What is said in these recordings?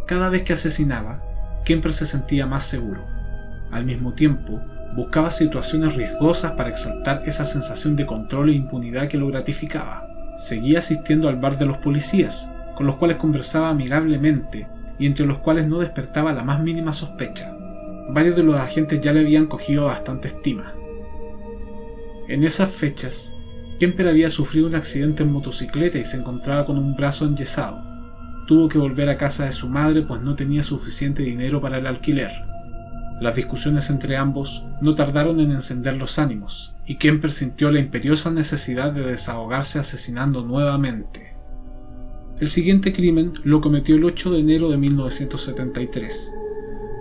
Cada vez que asesinaba, Kemper se sentía más seguro. Al mismo tiempo, buscaba situaciones riesgosas para exaltar esa sensación de control e impunidad que lo gratificaba. Seguía asistiendo al bar de los policías, con los cuales conversaba amigablemente y entre los cuales no despertaba la más mínima sospecha. Varios de los agentes ya le habían cogido bastante estima. En esas fechas, Kemper había sufrido un accidente en motocicleta y se encontraba con un brazo enyesado. Tuvo que volver a casa de su madre pues no tenía suficiente dinero para el alquiler. Las discusiones entre ambos no tardaron en encender los ánimos, y Kemper sintió la imperiosa necesidad de desahogarse asesinando nuevamente. El siguiente crimen lo cometió el 8 de enero de 1973.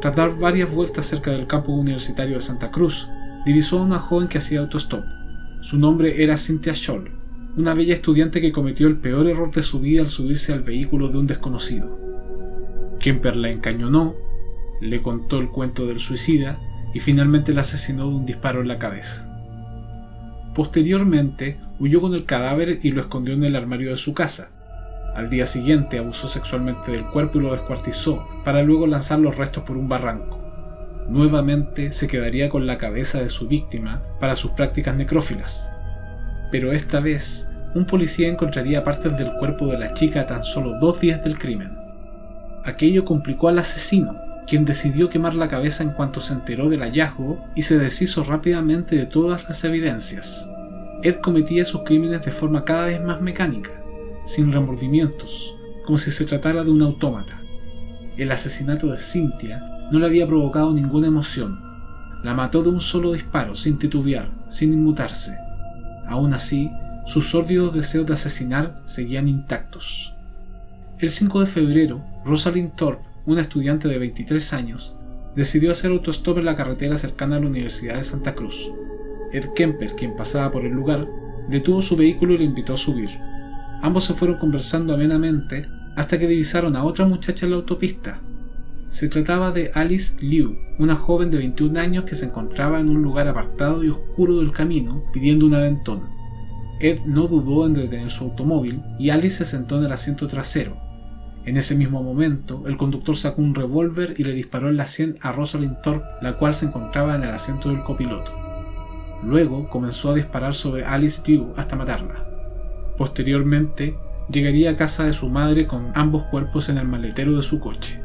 Tras dar varias vueltas cerca del campus universitario de Santa Cruz, divisó a una joven que hacía autostop. Su nombre era Cynthia Scholl, una bella estudiante que cometió el peor error de su vida al subirse al vehículo de un desconocido. Kemper la encañonó, le contó el cuento del suicida y finalmente la asesinó de un disparo en la cabeza. Posteriormente, huyó con el cadáver y lo escondió en el armario de su casa. Al día siguiente abusó sexualmente del cuerpo y lo descuartizó, para luego lanzar los restos por un barranco. Nuevamente se quedaría con la cabeza de su víctima para sus prácticas necrófilas. Pero esta vez, un policía encontraría partes del cuerpo de la chica a tan solo 2 días del crimen. Aquello complicó al asesino, quien decidió quemar la cabeza en cuanto se enteró del hallazgo y se deshizo rápidamente de todas las evidencias. Ed cometía sus crímenes de forma cada vez más mecánica, sin remordimientos, como si se tratara de un autómata. El asesinato de Cynthia no le había provocado ninguna emoción. La mató de un solo disparo, sin titubear, sin inmutarse. Aún así, sus sórdidos deseos de asesinar seguían intactos. El 5 de febrero, Rosalind Thorpe, una estudiante de 23 años, decidió hacer autostop en la carretera cercana a la Universidad de Santa Cruz. Ed Kemper, quien pasaba por el lugar, detuvo su vehículo y le invitó a subir. Ambos se fueron conversando amenamente hasta que divisaron a otra muchacha en la autopista. Se trataba de Alice Liu, una joven de 21 años que se encontraba en un lugar apartado y oscuro del camino pidiendo un aventón. Ed no dudó en detener su automóvil y Alice se sentó en el asiento trasero. En ese mismo momento, el conductor sacó un revólver y le disparó en la sien a Rosalind Thorpe, la cual se encontraba en el asiento del copiloto. Luego comenzó a disparar sobre Alice Liu hasta matarla. Posteriormente, llegaría a casa de su madre con ambos cuerpos en el maletero de su coche.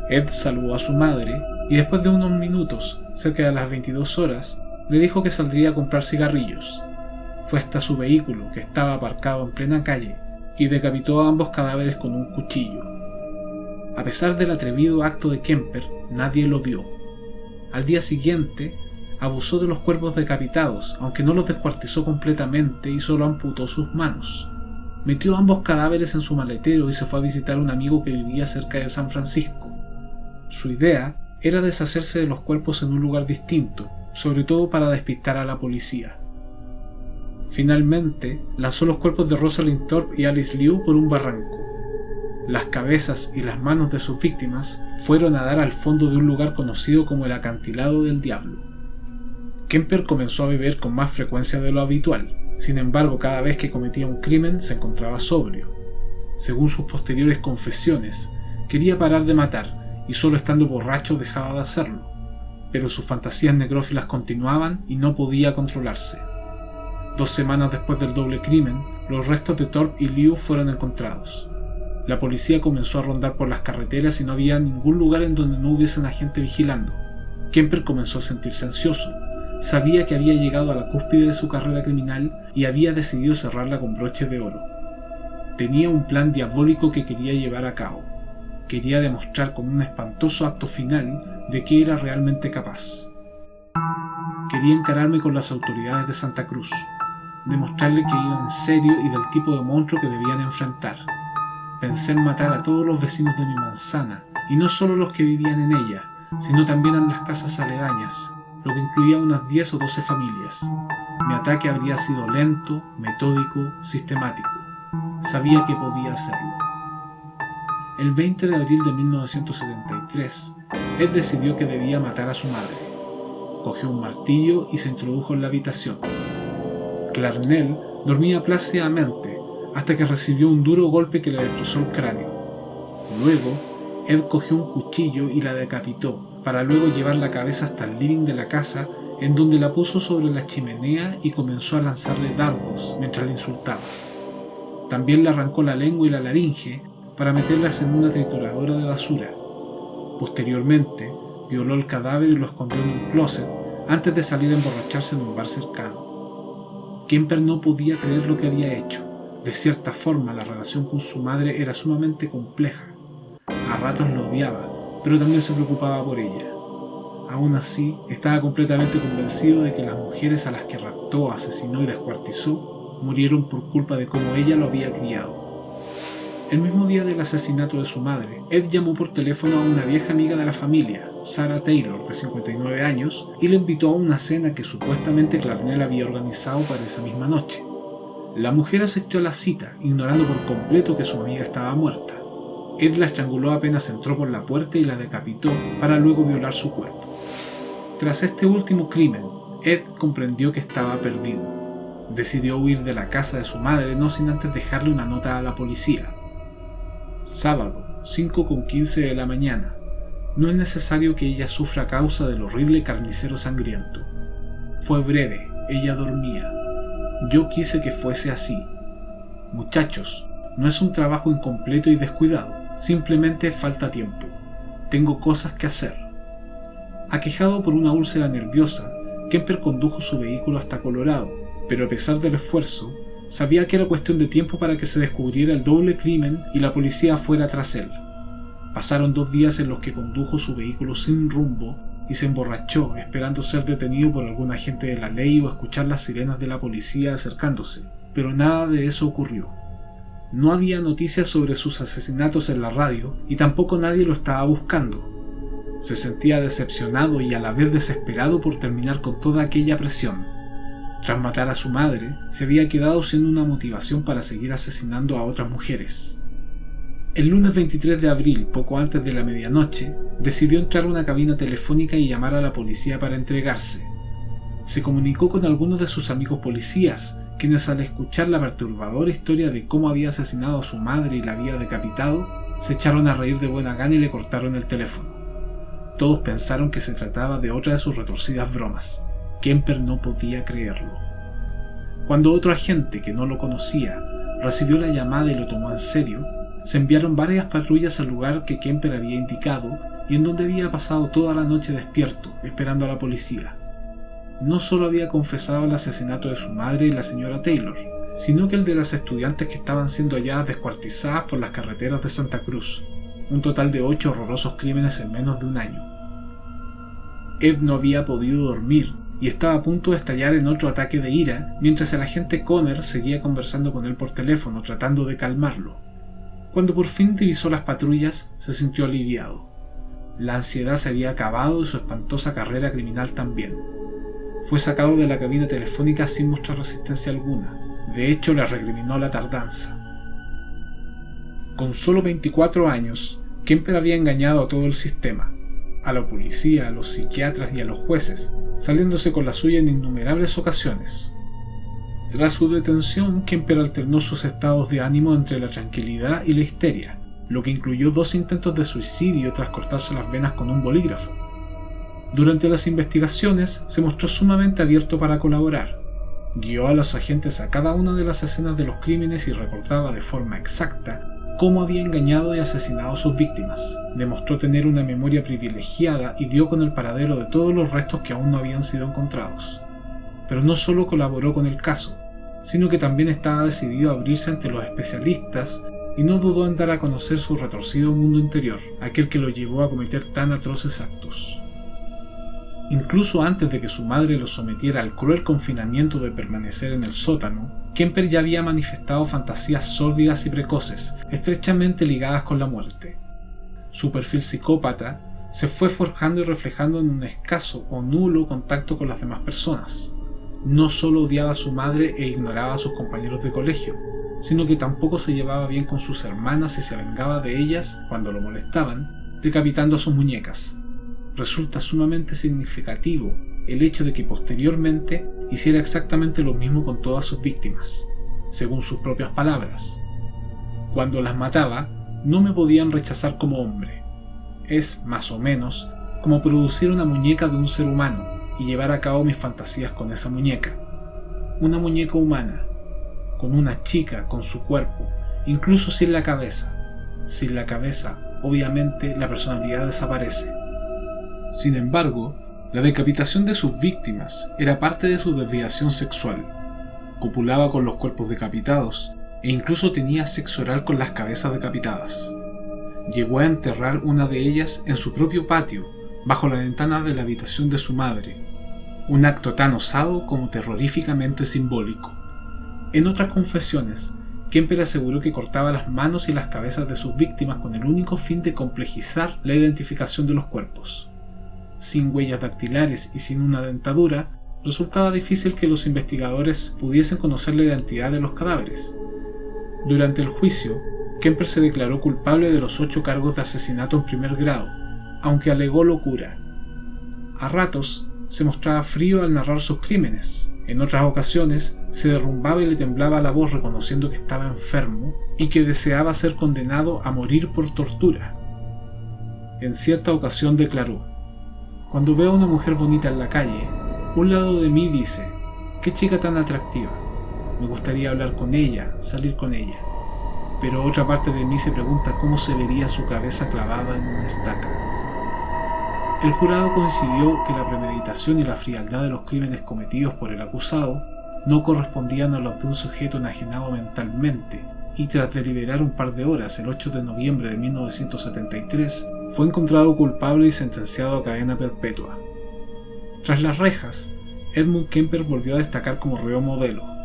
Ed saludó a su madre y después de unos minutos, cerca de las 22 horas, le dijo que saldría a comprar cigarrillos. Fue hasta su vehículo, que estaba aparcado en plena calle, y decapitó a ambos cadáveres con un cuchillo. A pesar del atrevido acto de Kemper, nadie lo vio. Al día siguiente, abusó de los cuerpos decapitados, aunque no los descuartizó completamente y solo amputó sus manos. Metió ambos cadáveres en su maletero y se fue a visitar a un amigo que vivía cerca de San Francisco. Su idea era deshacerse de los cuerpos en un lugar distinto, sobre todo para despistar a la policía. Finalmente, lanzó los cuerpos de Rosalind Thorpe y Alice Liu por un barranco. Las cabezas y las manos de sus víctimas fueron a dar al fondo de un lugar conocido como el Acantilado del Diablo. Kemper comenzó a beber con más frecuencia de lo habitual, sin embargo cada vez que cometía un crimen se encontraba sobrio. Según sus posteriores confesiones, quería parar de matar y solo estando borracho dejaba de hacerlo, pero sus fantasías necrófilas continuaban y no podía controlarse. 2 semanas después del doble crimen, los restos de Thorpe y Liu fueron encontrados. La policía comenzó a rondar por las carreteras y no había ningún lugar en donde no hubiese un agente vigilando. Kemper comenzó a sentirse ansioso. Sabía que había llegado a la cúspide de su carrera criminal y había decidido cerrarla con broche de oro. Tenía un plan diabólico que quería llevar a cabo. Quería demostrar con un espantoso acto final de que era realmente capaz. Quería encararme con las autoridades de Santa Cruz, demostrarle que iba en serio y del tipo de monstruo que debían enfrentar. Pensé en matar a todos los vecinos de mi manzana, y no solo los que vivían en ella, sino también en las casas aledañas, lo que incluía unas 10 o 12 familias. Mi ataque habría sido lento, metódico, sistemático. Sabía que podía hacerlo. El 20 de abril de 1973, Ed decidió que debía matar a su madre. Cogió un martillo y se introdujo en la habitación. Clarnell dormía plácidamente hasta que recibió un duro golpe que le destrozó el cráneo. Luego, Ed cogió un cuchillo y la decapitó, para luego llevar la cabeza hasta el living de la casa, en donde la puso sobre la chimenea y comenzó a lanzarle dardos mientras la insultaba. También le arrancó la lengua y la laringe para meterlas en una trituradora de basura. Posteriormente, violó el cadáver y lo escondió en un closet antes de salir a emborracharse en un bar cercano. Kemper no podía creer lo que había hecho. De cierta forma, la relación con su madre era sumamente compleja. A ratos lo odiaba, pero también se preocupaba por ella. Aún así, estaba completamente convencido de que las mujeres a las que raptó, asesinó y descuartizó murieron por culpa de cómo ella lo había criado. El mismo día del asesinato de su madre, Ed llamó por teléfono a una vieja amiga de la familia, Sarah Taylor, de 59 años, y le invitó a una cena que supuestamente Clarnell había organizado para esa misma noche. La mujer asistió a la cita, ignorando por completo que su amiga estaba muerta. Ed la estranguló apenas entró por la puerta y la decapitó para luego violar su cuerpo. Tras este último crimen, Ed comprendió que estaba perdido. Decidió huir de la casa de su madre no sin antes dejarle una nota a la policía. Sábado, 5:15 de la mañana. No es necesario que ella sufra a causa del horrible carnicero sangriento. Fue breve, ella dormía. Yo quise que fuese así. Muchachos, no es un trabajo incompleto y descuidado, simplemente falta tiempo. Tengo cosas que hacer. Aquejado por una úlcera nerviosa, Kemper condujo su vehículo hasta Colorado, pero a pesar del esfuerzo, sabía que era cuestión de tiempo para que se descubriera el doble crimen y la policía fuera tras él. Pasaron 2 días en los que condujo su vehículo sin rumbo y se emborrachó esperando ser detenido por algún agente de la ley o escuchar las sirenas de la policía acercándose, pero nada de eso ocurrió. No había noticias sobre sus asesinatos en la radio y tampoco nadie lo estaba buscando. Se sentía decepcionado y a la vez desesperado por terminar con toda aquella presión. Tras matar a su madre, se había quedado sin una motivación para seguir asesinando a otras mujeres. El lunes 23 de abril, poco antes de la medianoche, decidió entrar a una cabina telefónica y llamar a la policía para entregarse. Se comunicó con algunos de sus amigos policías, quienes al escuchar la perturbadora historia de cómo había asesinado a su madre y la había decapitado, se echaron a reír de buena gana y le cortaron el teléfono. Todos pensaron que se trataba de otra de sus retorcidas bromas. Kemper no podía creerlo. Cuando otro agente que no lo conocía recibió la llamada y lo tomó en serio, se enviaron varias patrullas al lugar que Kemper había indicado y en donde había pasado toda la noche despierto, esperando a la policía. No solo había confesado el asesinato de su madre y la señora Taylor, sino que el de las estudiantes que estaban siendo halladas descuartizadas por las carreteras de Santa Cruz, un total de 8 horrorosos crímenes en menos de un año. Ed no había podido dormir y estaba a punto de estallar en otro ataque de ira mientras el agente Conner seguía conversando con él por teléfono tratando de calmarlo. Cuando por fin divisó las patrullas, se sintió aliviado. La ansiedad se había acabado y su espantosa carrera criminal también. Fue sacado de la cabina telefónica sin mostrar resistencia alguna. De hecho, le recriminó la tardanza. Con solo 24 años, Kemper había engañado a todo el sistema, a la policía, a los psiquiatras y a los jueces, saliéndose con la suya en innumerables ocasiones. Tras su detención, Kemper alternó sus estados de ánimo entre la tranquilidad y la histeria, lo que incluyó 2 intentos de suicidio tras cortarse las venas con un bolígrafo. Durante las investigaciones, se mostró sumamente abierto para colaborar. Guió a los agentes a cada una de las escenas de los crímenes y recordaba de forma exacta cómo había engañado y asesinado a sus víctimas. Demostró tener una memoria privilegiada y dio con el paradero de todos los restos que aún no habían sido encontrados. Pero no solo colaboró con el caso, sino que también estaba decidido a abrirse ante los especialistas y no dudó en dar a conocer su retorcido mundo interior, aquel que lo llevó a cometer tan atroces actos. Incluso antes de que su madre lo sometiera al cruel confinamiento de permanecer en el sótano, Kemper ya había manifestado fantasías sórdidas y precoces, estrechamente ligadas con la muerte. Su perfil psicópata se fue forjando y reflejando en un escaso o nulo contacto con las demás personas. No solo odiaba a su madre e ignoraba a sus compañeros de colegio, sino que tampoco se llevaba bien con sus hermanas y se vengaba de ellas cuando lo molestaban, decapitando a sus muñecas. Resulta sumamente significativo el hecho de que posteriormente hiciera exactamente lo mismo con todas sus víctimas. Según sus propias palabras: cuando las mataba, no me podían rechazar como hombre, Es, más o menos, como producir una muñeca de un ser humano y llevar a cabo mis fantasías con esa muñeca. Una muñeca humana, con una chica con su cuerpo, incluso sin la cabeza. Sin la cabeza, obviamente, la personalidad desaparece. Sin embargo, la decapitación de sus víctimas era parte de su desviación sexual. Copulaba con los cuerpos decapitados e incluso tenía sexo oral con las cabezas decapitadas. Llegó a enterrar una de ellas en su propio patio, bajo la ventana de la habitación de su madre. Un acto tan osado como terroríficamente simbólico. En otras confesiones, Kemper aseguró que cortaba las manos y las cabezas de sus víctimas con el único fin de complejizar la identificación de los cuerpos. Sin huellas dactilares y sin una dentadura, resultaba difícil que los investigadores pudiesen conocer la identidad de los cadáveres. Durante el juicio, Kemper se declaró culpable de los 8 cargos de asesinato en primer grado, aunque alegó locura. A ratos, se mostraba frío al narrar sus crímenes. En otras ocasiones, se derrumbaba y le temblaba la voz reconociendo que estaba enfermo y que deseaba ser condenado a morir por tortura. En cierta ocasión declaró: "Cuando veo a una mujer bonita en la calle, un lado de mí dice, qué chica tan atractiva, me gustaría hablar con ella, salir con ella. Pero otra parte de mí se pregunta cómo se vería su cabeza clavada en una estaca". El jurado coincidió que la premeditación y la frialdad de los crímenes cometidos por el acusado no correspondían a los de un sujeto enajenado mentalmente, y tras deliberar un par de horas, el 8 de noviembre de 1973, fue encontrado culpable y sentenciado a cadena perpetua. Tras las rejas, Edmund Kemper volvió a destacar como reo modelo.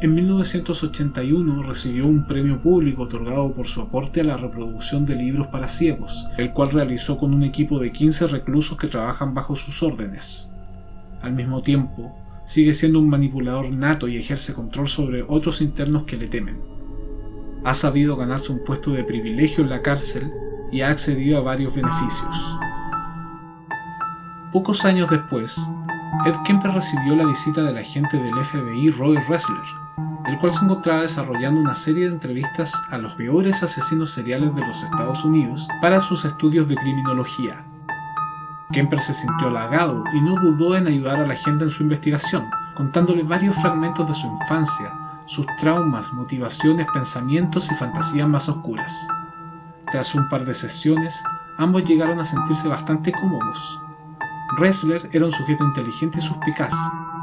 En 1981 recibió un premio público otorgado por su aporte a la reproducción de libros para ciegos, el cual realizó con un equipo de 15 reclusos que trabajan bajo sus órdenes. Al mismo tiempo, sigue siendo un manipulador nato y ejerce control sobre otros internos que le temen. Ha sabido ganarse un puesto de privilegio en la cárcel y ha accedido a varios beneficios. Pocos años después, Ed Kemper recibió la visita del agente del FBI Roy Ressler, el cual se encontraba desarrollando una serie de entrevistas a los peores asesinos seriales de los Estados Unidos para sus estudios de criminología. Kemper se sintió halagado y no dudó en ayudar a la agente en su investigación, contándole varios fragmentos de su infancia, sus traumas, motivaciones, pensamientos y fantasías más oscuras. Tras un par de sesiones, ambos llegaron a sentirse bastante cómodos. Ressler era un sujeto inteligente y suspicaz,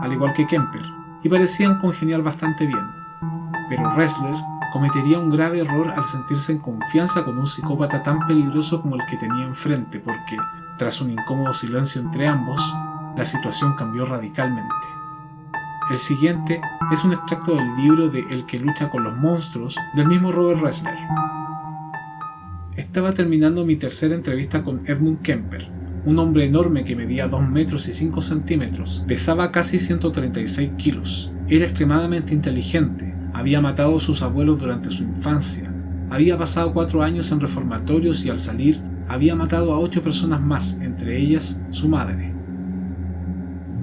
al igual que Kemper, y parecían congeniar bastante bien. Pero Ressler cometería un grave error al sentirse en confianza con un psicópata tan peligroso como el que tenía enfrente, porque, tras un incómodo silencio entre ambos, la situación cambió radicalmente. El siguiente es un extracto del libro de El que lucha con los monstruos, del mismo Robert Ressler. Estaba terminando mi tercera entrevista con Edmund Kemper, un hombre enorme que medía 2 metros y 5 centímetros, pesaba casi 136 kilos, era extremadamente inteligente, había matado a sus abuelos durante su infancia, había pasado 4 años en reformatorios y al salir había matado a 8 personas más, entre ellas su madre.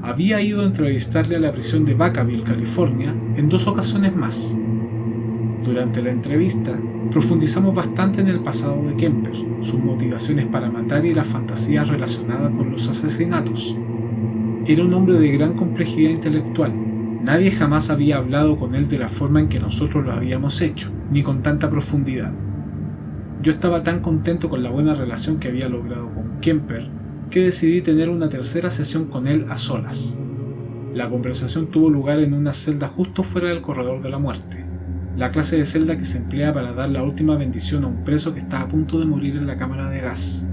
Había ido a entrevistarle a la prisión de Vacaville, California, en 2 ocasiones más. Durante la entrevista, profundizamos bastante en el pasado de Kemper, sus motivaciones para matar y las fantasías relacionadas con los asesinatos. Era un hombre de gran complejidad intelectual. Nadie jamás había hablado con él de la forma en que nosotros lo habíamos hecho, ni con tanta profundidad. Yo estaba tan contento con la buena relación que había logrado con Kemper, que decidí tener una tercera sesión con él a solas. La conversación tuvo lugar en una celda justo fuera del corredor de la muerte, la clase de celda que se emplea para dar la última bendición a un preso que está a punto de morir en la cámara de gas.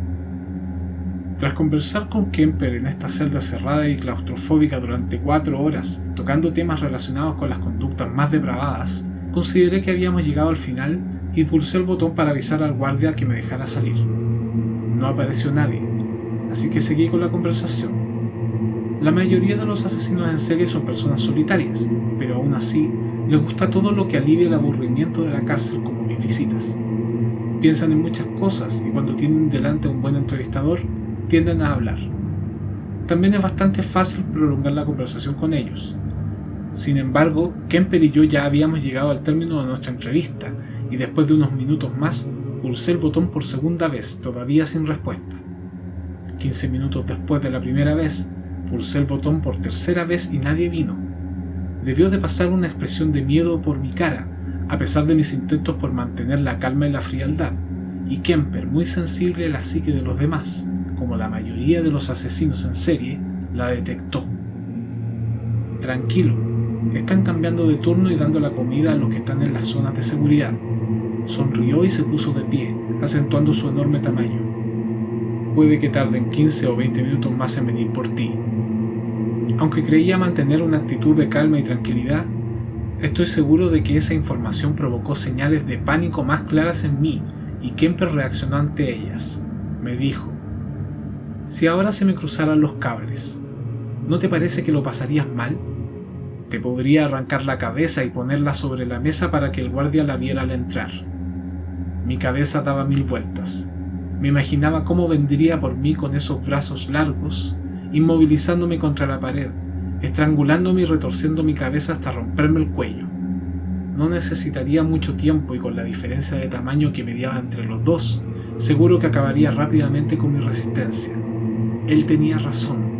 Tras conversar con Kemper en esta celda cerrada y claustrofóbica durante 4 horas, tocando temas relacionados con las conductas más depravadas, consideré que habíamos llegado al final y pulsé el botón para avisar al guardia que me dejara salir. No apareció nadie, así que seguí con la conversación. La mayoría de los asesinos en serie son personas solitarias, pero aún así les gusta todo lo que alivia el aburrimiento de la cárcel, como mis visitas. Piensan en muchas cosas y cuando tienen delante a un buen entrevistador, tienden a hablar. También es bastante fácil prolongar la conversación con ellos. Sin embargo, Kemper y yo ya habíamos llegado al término de nuestra entrevista y después de unos minutos más Pulsé el botón por segunda vez, todavía sin respuesta. 15 minutos después de la primera vez, pulsé el botón por tercera vez y nadie vino. Debió de pasar una expresión de miedo por mi cara, a pesar de mis intentos por mantener la calma y la frialdad, y Kemper, muy sensible a la psique de los demás, como la mayoría de los asesinos en serie, la detectó. Tranquilo, están cambiando de turno y dando la comida a los que están en las zonas de seguridad. Sonrió y se puso de pie, acentuando su enorme tamaño. Puede que tarden 15 o 20 minutos más en venir por ti. Aunque creía mantener una actitud de calma y tranquilidad, estoy seguro de que esa información provocó señales de pánico más claras en mí, y Kemper reaccionó ante ellas. Me dijo: si ahora se me cruzaran los cables, ¿no te parece que lo pasarías mal? Te podría arrancar la cabeza y ponerla sobre la mesa para que el guardia la viera al entrar. Mi cabeza daba 1000 vueltas. Me imaginaba cómo vendría por mí con esos brazos largos, inmovilizándome contra la pared, estrangulándome y retorciendo mi cabeza hasta romperme el cuello. No necesitaría mucho tiempo y con la diferencia de tamaño que mediaba entre los dos, seguro que acabaría rápidamente con mi resistencia. Él tenía razón.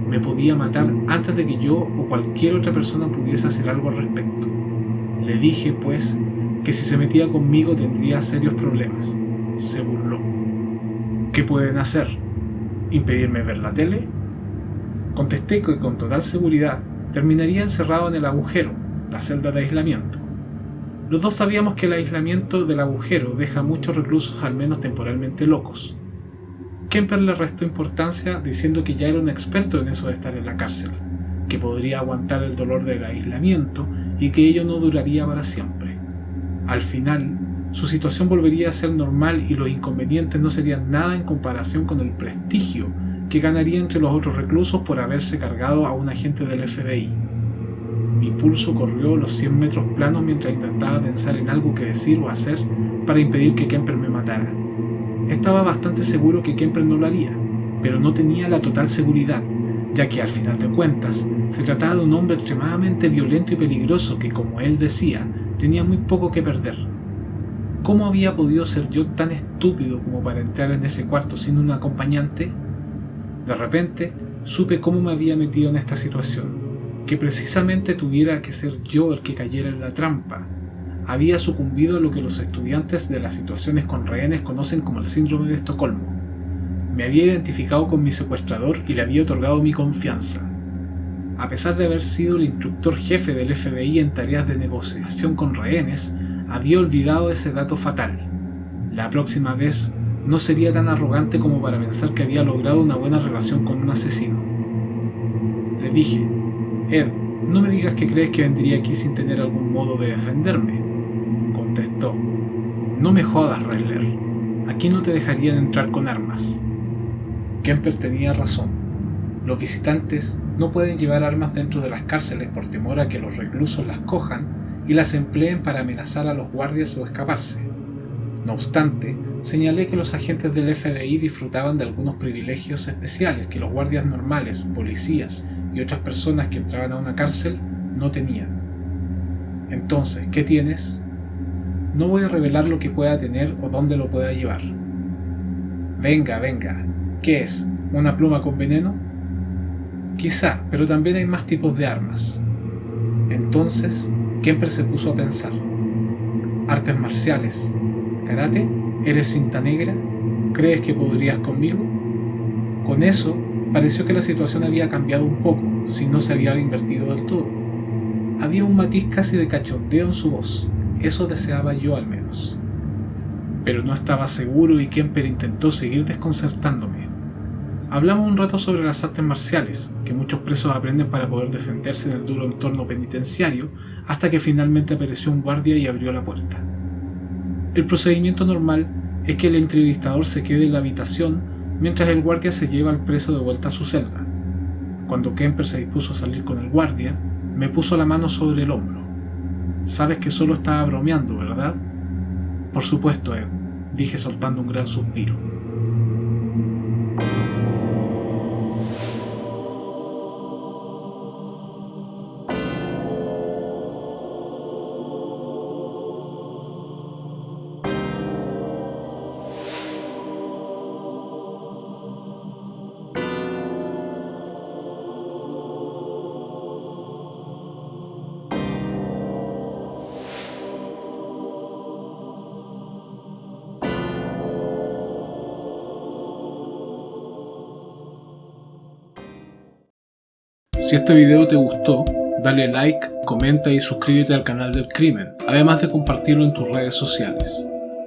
Me podía matar antes de que yo o cualquier otra persona pudiese hacer algo al respecto. Le dije, pues, que si se metía conmigo tendría serios problemas. Se burló. ¿Qué pueden hacer? ¿Impedirme ver la tele? Contesté que con total seguridad terminaría encerrado en el agujero, la celda de aislamiento. Los dos sabíamos que el aislamiento del agujero deja a muchos reclusos al menos temporalmente locos. Kemper le restó importancia diciendo que ya era un experto en eso de estar en la cárcel, que podría aguantar el dolor del aislamiento y que ello no duraría para siempre. Al final, su situación volvería a ser normal y los inconvenientes no serían nada en comparación con el prestigio que ganaría entre los otros reclusos por haberse cargado a un agente del FBI. Mi pulso corrió los 100 metros planos mientras intentaba pensar en algo que decir o hacer para impedir que Kemper me matara. Estaba bastante seguro que Kemper no lo haría, pero no tenía la total seguridad, ya que al final de cuentas se trataba de un hombre extremadamente violento y peligroso que, como él decía, tenía muy poco que perder. ¿Cómo había podido ser yo tan estúpido como para entrar en ese cuarto sin un acompañante? De repente, supe cómo me había metido en esta situación, que precisamente tuviera que ser yo el que cayera en la trampa. Había sucumbido a lo que los estudiantes de las situaciones con rehenes conocen como el síndrome de Estocolmo. Me había identificado con mi secuestrador y le había otorgado mi confianza. A pesar de haber sido el instructor jefe del FBI en tareas de negociación con rehenes, había olvidado ese dato fatal. La próxima vez no sería tan arrogante como para pensar que había logrado una buena relación con un asesino. Le dije: Ed, no me digas que crees que vendría aquí sin tener algún modo de defenderme. Contestó: no me jodas, Ressler. Aquí no te dejarían entrar con armas. Kemper tenía razón. Los visitantes no pueden llevar armas dentro de las cárceles por temor a que los reclusos las cojan y las empleen para amenazar a los guardias o escaparse. No obstante, señalé que los agentes del FBI disfrutaban de algunos privilegios especiales que los guardias normales, policías y otras personas que entraban a una cárcel no tenían. Entonces, ¿qué tienes? No voy a revelar lo que pueda tener o dónde lo pueda llevar. Venga, ¿qué es? ¿Una pluma con veneno? Quizá, pero también hay más tipos de armas. Entonces, Kemper se puso a pensar. ¿Artes marciales? ¿Karate? ¿Eres cinta negra? ¿Crees que podrías conmigo? Con eso, pareció que la situación había cambiado un poco, si no se había invertido del todo. Había un matiz casi de cachondeo en su voz. Eso deseaba yo al menos. Pero no estaba seguro y Kemper intentó seguir desconcertándome. Hablamos un rato sobre las artes marciales, que muchos presos aprenden para poder defenderse en el duro entorno penitenciario, hasta que finalmente apareció un guardia y abrió la puerta. El procedimiento normal es que el entrevistador se quede en la habitación mientras el guardia se lleva al preso de vuelta a su celda. Cuando Kemper se dispuso a salir con el guardia, me puso la mano sobre el hombro. Sabes que solo estaba bromeando, ¿verdad? Por supuesto, Ed, dije soltando un gran suspiro. Si este video te gustó, dale like, comenta y suscríbete al canal del Crimen, además de compartirlo en tus redes sociales.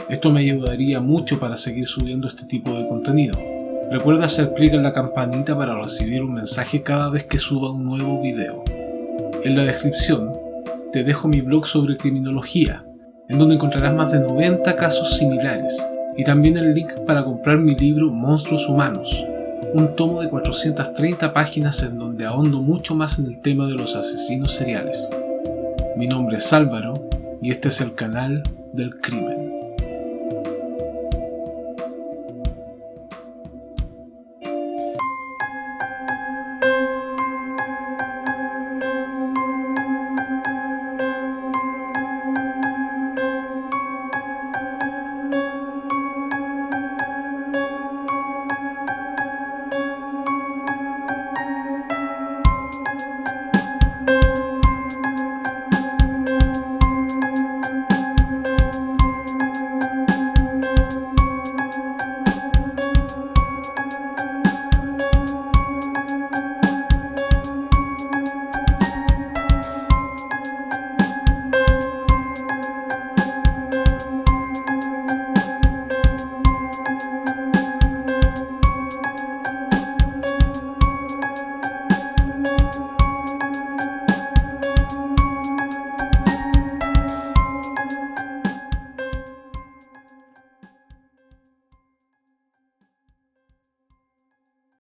Esto me ayudaría mucho para seguir subiendo este tipo de contenido. Recuerda hacer clic en la campanita para recibir un mensaje cada vez que suba un nuevo video. En la descripción te dejo mi blog sobre criminología, en donde encontrarás más de 90 casos similares, y también el link para comprar mi libro Monstruos Humanos, un tomo de 430 páginas en donde ahondo mucho más en el tema de los asesinos seriales. Mi nombre es Álvaro y este es el canal del Crimen.